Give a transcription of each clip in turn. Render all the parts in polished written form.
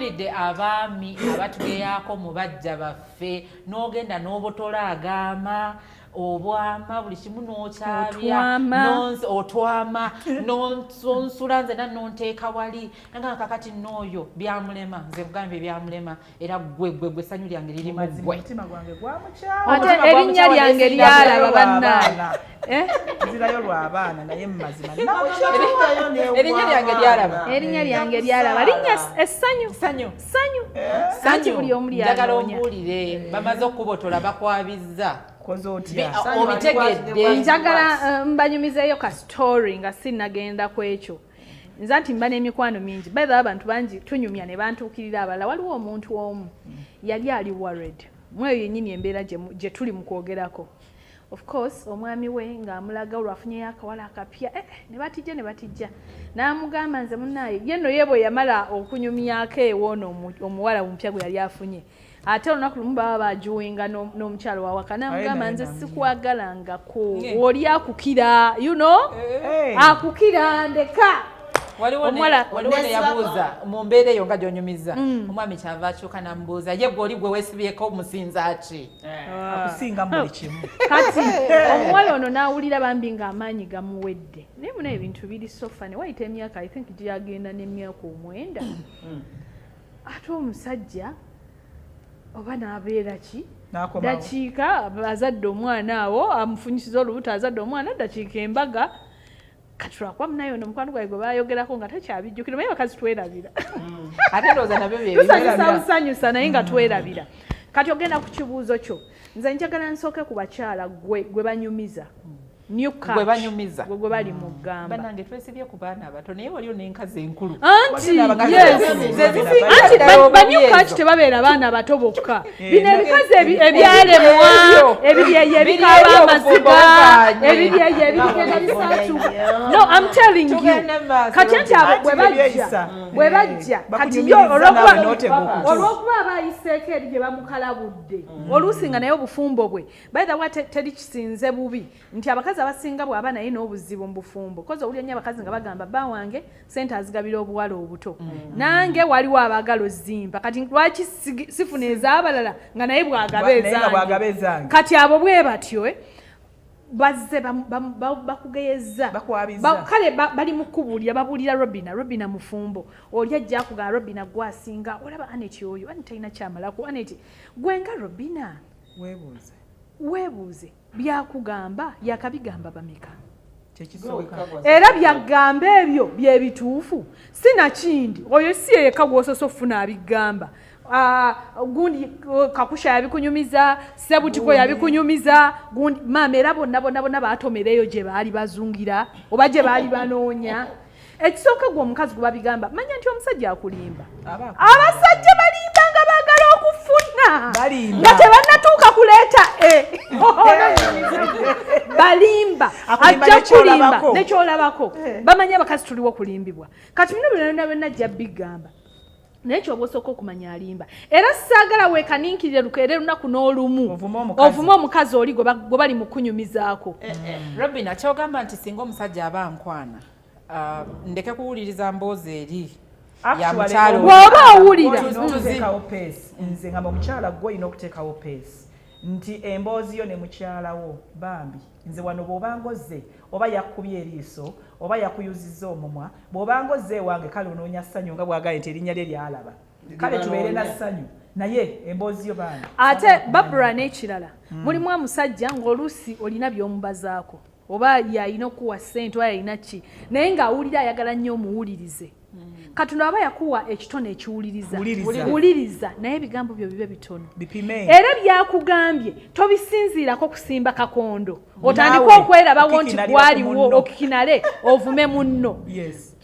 tuwulidde abaami abatugeyaako mu bajja baffe n'ogenda n'obotola agama obwama buli kimu n'okyabya otwama nonsula nzena nonteeka wali nga kakati n'oyo byamulema nze kugambye byamulema era gwe ssanyu lyange liri mu gwe ate erinnya lyange lyalaba bannaye nzirayo lw'abaana naye mu mazima erinnya lyange lyalaba linnya essanyu anti buli omu njagala ombuulire bamaze okubotola bakwabizza obitegedde njagala mbanyumizeeyo ka story nga sinnagenda ku ekyo nze nti mba n'emikwano mingi baitha abantu bangi tunyumya ne bantuukirira abalala waliwo omuntu omu yali ali worried mweyo yennyini embeera gye tuli mu kwogerako of course omwami we ng'amulaga olwafunyeyo akawala akapya ne batijja n'amugamba nze munnaye ye nno ye bwe yamala okunyumyako ewoono omuwala omupya gwe yali afunye ate olunaku lumu baba bajuwenga n'omukyalo wawaka namugamba nze sikwagalangako oli akukira akukira ndeka waliwo neyabuuza mu mbeera eyo nga gy'onyumiza omwami kyava akyuka namubuuza ye gwe oli gwe weesibyeko omusinza ki akusinga buli kimu kati omuwala ono n'awulira bambi ng'amaanyi gamuwedde naye muna ebintu biri sofane wayita emyaka I think gyagenda n'emyaka 9 ate omusajja oba n'abeera ki dakiika azadde omwana awo amufunyisiza olubuto azadde omwana dakiika embaga kati lwakuba munayo nomukwano gwaye gwe bayogerako nga takyabijjukira naye bakazi twerabira ate ndowooza nabyo tusanyusa busanyusa naye nga twerabira kati ogenda ku kibuuzo kyo nze njagala nsooke ku bakyala gwe banyumiza gwe banyumiza gwe bali mu ggamba banange twesibye ku baana abato naye waliwo n'enkazi enkulu anti banyukaki tebabeera baana bato bokka bino ebikazi ebyalemwa ebiryeyo ebikaaba amaziga ebiryeyo ebigenda bisatu no I'm telling you kati anti abo bwe bajja kati olwokuba abayiseeko eri gye bamukalabudde oluusi nga naye obufumbo bwe by the way teri kisinze bubi nti abakazi abasinga bw'aba naye n'obuzibu mu bufumbo kozi owulira nnyo abakazi nga bagamba bba wange sente azigabira obuwala obuto nange waliwo abaagala ozimba kati lwaki sifuna ez'abalala nga naye bwagaba ezange kati abo bwe batyo bazze bakugeyeza kale bali mu kubuulira babuulira robina mufumbo oli ajja akugala robina gwasinga olaba aneti oyo ani talina kyamalako aneti gwenga robina weebuuze byakugamba yakabigamba bameka era byagamba ebyo byebituufu sinakindi oyo si yeka gwososo ofuna abigamba gundi kakusha yabikunyumiza sebutiko yabikunyumiza gundi mama era bonna batomereyo gye baali bazungira oba gye baali banoonya ekisooka gwe omukazi gwe babigamba manya nti omusajja akulimba abasajja balimba nga baagala okufuna nga tebannatuuka kuleeta balimba ajja kulimba nekyolabako bamanya abakazi tuliwo okulimbibwa kati bino byonna ajja bigamba naye kyoba osooka okumanya alimba era saagala weekaninkirire lukeere lunaku n'olumu ovuma omukazi oli gwe bali mu kunyumizaako Robina kyogamba nti singa omusajja aba nkwana ndeke kuwuliriza mboozi eri bw'oba owulira nze nga omukyala gwe olina okuteekawo peesi nti emboozi yo ne mukyalawo bambi nze wano bw'obanga ozze oba yakubye eriiso oba yakuyuzizza omumwa bw'obanga ozze ewange kale onoonya ssanyu nga bw'agala nti erinnya lye lyalaba kale tubeere na ssanyu naye emboozi yo baana ate babura n'ekirala mulimu omusajja ng'oluusi olina by'omubazaako oba yalina okuwa ssente oba yalina ki naye ng'awulira ayagala nnyo omuwulirize katonda aba yakuwa ekitone ekiwuliriza naye ebigambo byo bibe bitono era byakugambye tobisinziirako kusimba kakondo otandika okwerabawo nti gwaliwo okinale ovume munno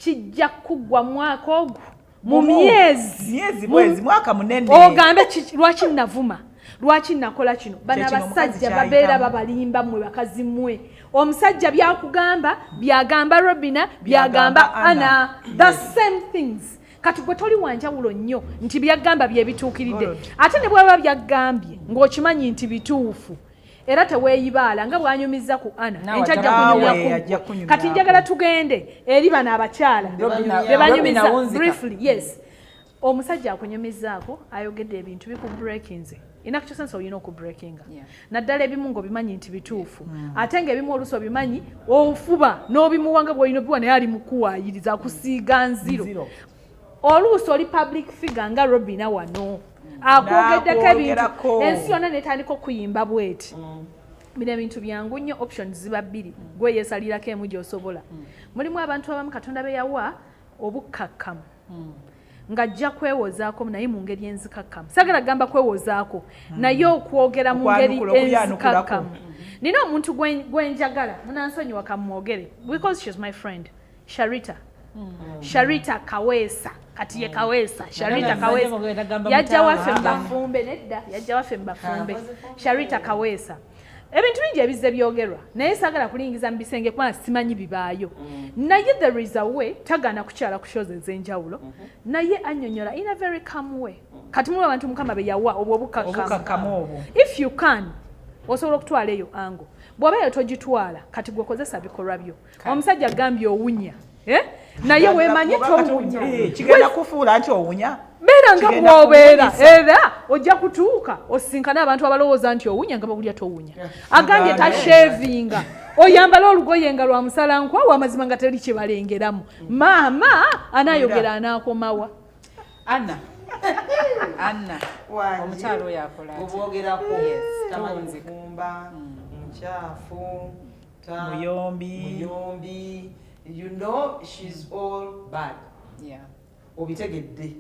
kijja kuggwa mwaka ogwo mu myezi mwaka munene ogambe lwaki navuma lwaki nakola kino bano abasajja babeera babalimba mmwe bakazi mmwe omusajja byakugamba byagamba Robina byagamba Anna the same things kati gwe toli wanjawulo nnyo nti byagamba byebituukiridde ate ne bwaba byagambye ng'okimanyi nti bituufu era teweeyibaala nga bwanyumiza ku Anna enkyajja kunyumya kati njagala tugende eri bano abakyala be banyumiza briefly yes omusajja akunyumizaako ayogedde ebintu bikubreakinze in actual sense olina okubreakinga naddala ebimu ng'obimanyi nti bituufu ate ng'ebimu oluusi obimanyi ofuba n'obimuwanga bw'olina obiwa naye ali mukuwaayiriza akusiiga nziro oluusi oli public figure nga Robina wano akwogeddeko ebintu ensi yonna netandika okuyimba bweti bino ebintu byangu nnyo options ziba bbiri gwe yeesalirako emu gy'osobola mulimu abantu abamu katonda be yawa obukkakkamu ng'ajja kwewozaako naye mu ngeri enzikakkamu sagala gamba kwewozaako naye okwogera mu ngeri enzikakkamu nina omuntu gwenjagala munansonyiwa kamwogere because she's my friend Sharita Kaweesa kati ye Kaweesa Sharita Kaweesa yajja waffe mbafumbe nedda yajja waffe mbafumbe Sharita Kaweesa ebintu bingi ebizze byogerwa naye sagala kulingiza mu bisenge kubanga simanyi bibaayo naye there is a way tagaana kukyala ku shows ez'enjawulo naye annyonnyola in a very calm way kati mulimu abantu mukama be yawa obwo obukakkamu obwo if you can osobola okutwala eyo ango bw'obeeyo togitwala kati gwekozesa bikolwa byo omusajja agambye owunya naye weemanye towunya kigenda kufuula nti owunya beera nga bw'obeera era ojja kutuuka osisinkana abantu abalowooza nti owunya nga babulya towunya agambye tashevinga oyambala olugoye nga lwa musalankwawa amazima nga teri kye balengeramu maama anaayogera anaakomawa Anna omukyalo oyo akola obwogerako tamanzikumba nkyafu muyombi you know she's all bad obitegedde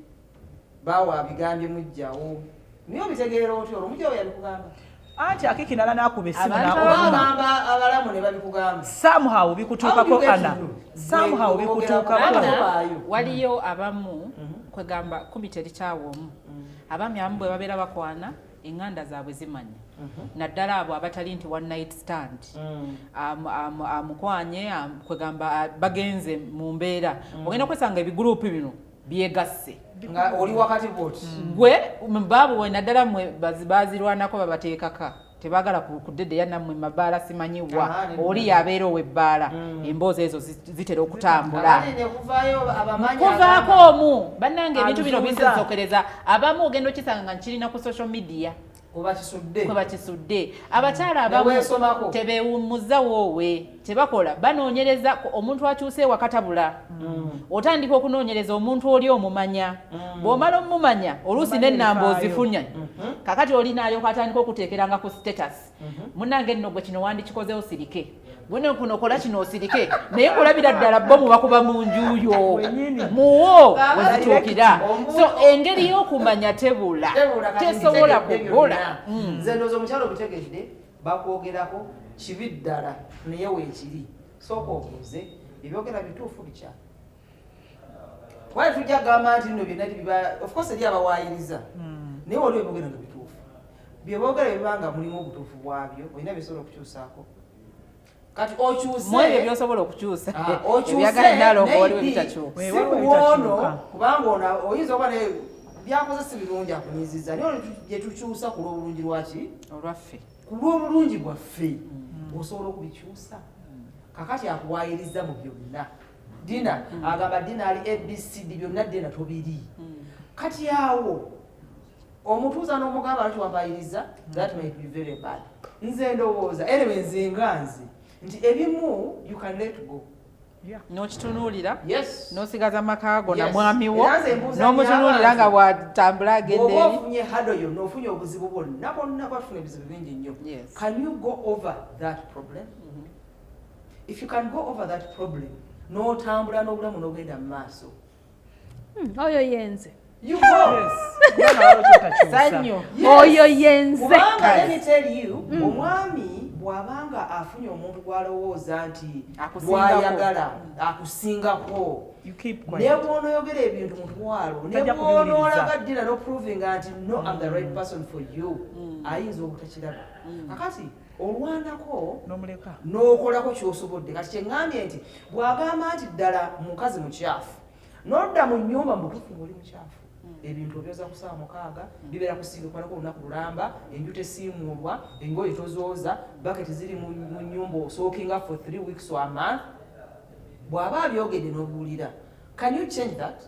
bawa bigambye mujjawo niyo obitegeera otyo olwo mujjawo yabikugamba anti akikinala n'akuba essimu n'agamba abalamu ne babikugamba somehow bikutuukako Anna somehow bikutuukako waliyo abamu kwegamba kumbi terikyawomu abaami abamu bwe babeera bakwana enganda zaabwe zimanya naddala abo abatali nti one night stand amukwanye kwegamba bagenze mu mbeera ogenda kwesanga ebiguruupu bino byegasse nga oli wakati bwoti gwe baabu we naddala mwe bazirwanako babateekaka tebagala kuddedde yannammwe mabaala simanyiwa oli yabeera ow'ebbaala emboozi ezo zitera okutambula kuvaako omu bannange ebintu bino bisinsokereza abamu ogenda okisanga nga nkirina ku social media kwe bakisudde abakyala abamu tebewummuza woowe tebakola banoonyereza omuntu akyuse wakatabula otandika okunoonyereza omuntu oli omumanya bw'omala omumanya oluusi n'ennamba ozifunya kakati olinaayo katandika okuteekeranga ku status munnange nno gwe kino wandikikozeho sirike bwene kuno okola kino osirike naye kulabira ddala bo mubakuba mu njuyo muwo wezituukira so engeri y'okumanya tebula tesobola kubula nze ndowooza omukyalo obitegedde bakwogerako kibi ddala naye weekiri sooka obuuze ebyogera bituufu bikya wali tujja kugamba nti nno byonna of course eri abawaayiriza naye waliwo ebyogera nga bituufu byeboogera bibanga mulimu obutuufu bwabyo olina byesobola okukyusaako kati okyuse byosobola okukyusa ebyagala nalongo waliwo bitakyuka si kuwono kubanga ono oyinza okuba byakoze si birungi akunyiziza naye olwo gye tukyusa ku lw'obulungi lwaki olwaffe ku lw'obulungi bwaffe osobola okubikyusa kakati akuwaayiriza mu byonna Dina agamba Dina ali ABCD byonna Dina tobiri kati awo omutuuza n'omugamba lwaki wampaayiriza that might be very bad nze ndowooza anyway nze nganze nti ebimu you can let go n'okitunuulira yes n'osigaza makaago na mwami wo n'omutunuulira nga bw'atambula agenda eri oba ofunye hado yonna ofunye obuzibu bwonna bonna bafuna ebizibu bingi nnyo can you go over that problem if you can go over that problem n'otambula n'obulamu n'ogenda mu maaso oyo yenze oyo yenze kubanga let me tell you omwami bw'abanga afunye omuntu gw'alowooza nti gw'ayagala akusingako ne bw'onooyogera ebintu mutwalo ne bw'onoolaga ddira n'oprovinga nti no I'm the right person for you ayinza obutakiraba kakati olwanako n'okolako ky'osobodde kati kyeŋŋambye nti bw'agamba nti ddala mukazi mukyafu n'odda mu nnyumba mu butuufu ng'oli mukyafu ebintu obyoza ku ssaawa 6 bibeera kusiigikwanako olunaku lulamba enju tesiimuulwa engoye tozooza baketi ziri mu nnyumba osookinga for 3 weeks or a month bw'aba abyogedde n'obuwulira can you change that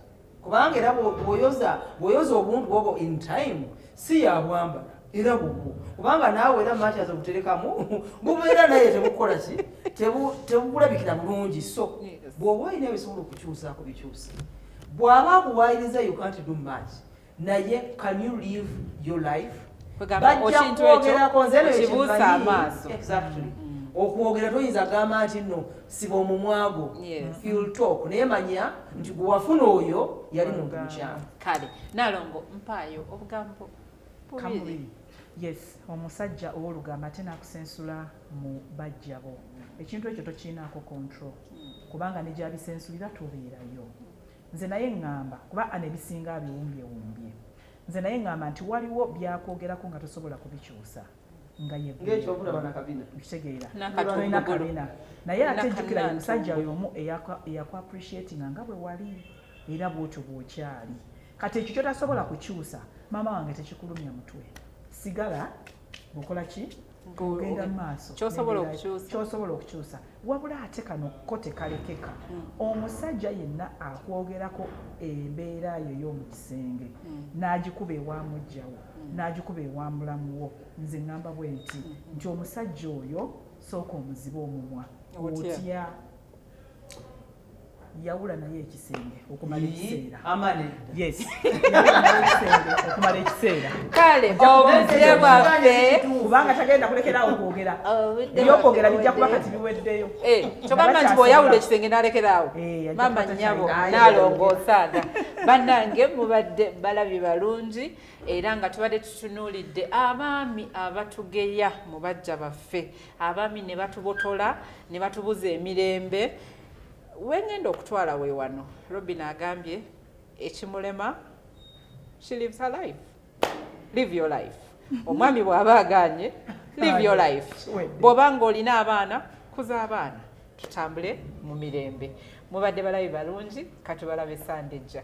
kubanga era bw'oyoza obuntu obwo in time si yabwambala era bubwo kubanga naawe era maachi aza buterekamu bubeera naye tebukola ki tebulabikira bulungi so bw'oba olina ebisobola okukyusaako bikyusa bw'aba akuwaayiriza you can't do much naye can you live your life bajja kwogerako nze kibuusa amaaso exactly okwogera toyinza gamba nti nno siba omumwago feel talk naye manya nti gwe wafuna oyo yali muntu mukyamu kale Nalongo mpaayo obugambo bubiri yes omusajja ow'olugamba ate n'akusensula mu bajjabo ekintu ekyo tokirinaako control kubanga ne gy'abisensulira tobeerayo nze naye ŋŋamba kuba anebisinga abiwumbyewumbye nze naye ŋŋamba nti waliwo byakwogerako nga tosobola kubikyusa nga yekitegeera kabina naye ate jjukira omusajja y'omu eyakuappreciatinga nga bwe wali era bwotyo bw'okyali kati ekyo kyotasobola kukyusa maama wange tekikulumya mutwe sigala bukola ki genda mu maaso kyosobola okukyusa wabula ate kano ko tekalekeka omusajja yenna akwogerako embeera yo y'omu kisenge n'agikuba ewamugjawo n'agikuba ewamulamuwo nze ŋŋamba bwe nti omusajja oyo sooka omuzibe omumwa otya yawula naye ekisenge okumala ekiseera yes okumala ekiseera kale obudde bwaffe kubanga tagenda kulekerawo okwogera ebyokwogera bijja kuba kati biweddeyo kyogamba nti bw'oyawula ekisenge n'alekeraawo mama nnyabo Nalongo osaaga bannange mubadde balabye balungi era nga tubadde tutunuulidde abaami abatugeya mu bajja baffe abaami ne batubotola ne batubuza emirembe wengenda okutwala we wano Robin agambye ekimulema she lives her life live your life omwami bw'aba aganye live your life bw'oba ng'olina abaana kuza abaana tutambule mu mirembe mubadde balabi balungi katubalabe sande ejja